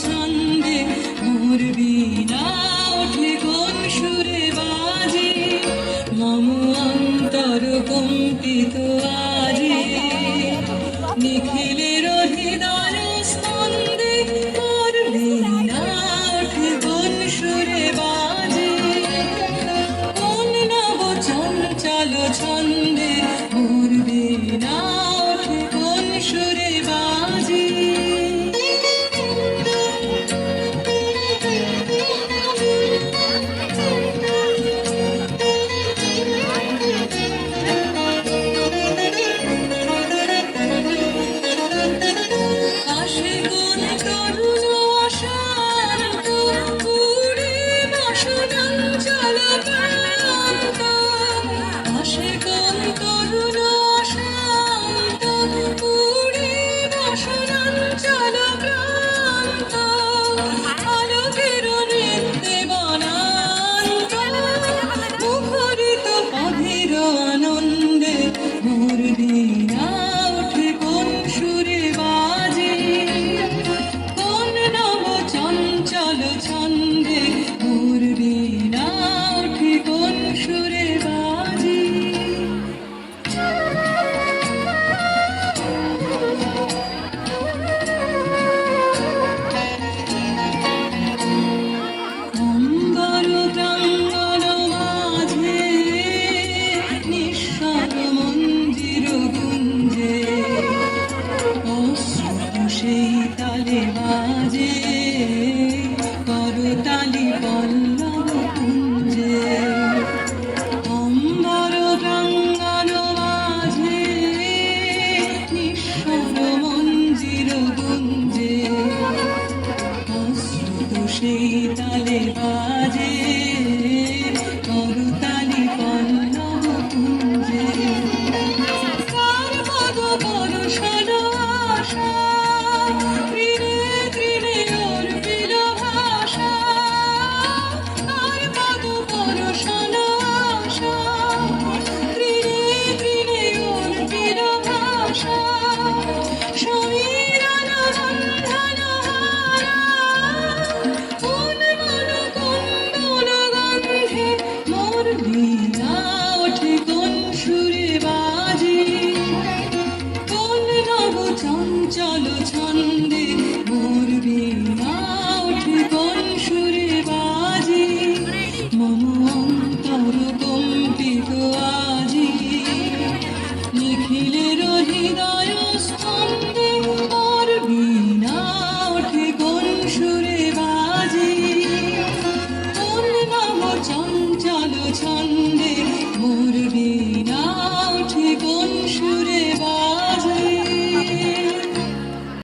ছন্দে মোর বীণা ওঠে কোন সুরে বাজে মম অন্তর কম্পিত আজি নিখিলের হৃদয় স্পন্দে মোর বীণা ওঠে কোন সুরে বাজে কোন নব চঞ্চল ছন্দে মোর বীণা ওঠে কোন সুরে বাজে আনন্দে মোর বীণা ওঠে কোন সুরে বাজে কোন নব চঞ্চল ছন্দে মোর বীণা ওঠে কোন সুরে বাজে অম্বর প্রাঙ্গণ মাঝে নিঃস্বর মন্দির গুঞ্জে অশ্রু সেই তালে বাজে করতালি পল্লব কুঞ্জে অম্বর প্রাঙ্গণ মাঝে নিঃস্বর মন্দির গুঞ্জে অশ্রু সেই তালে বাজে করতালি পল্লব কুঞ্জে কার পদ পরশন আশা ত্রিনে ত্রিনে অর্পিল ভাষা কার পদ পরশন আশা ত্রিনে ত্রিনে অর্পিল ভাষা সমীরণ বন্ধন হারা মোর বীণা ওঠে কোন সুরে বাজে কোন নব চঞ্চল ছন্দে মোর বীণা ওঠে কোন সুরে বাজে মম অন্তর কম্পিত আজি নিখিলের হৃদয় স্পন্দে মোর বীণা ওঠে কোন সুরে বাজে কোন নব চঞ্চল ছন্দে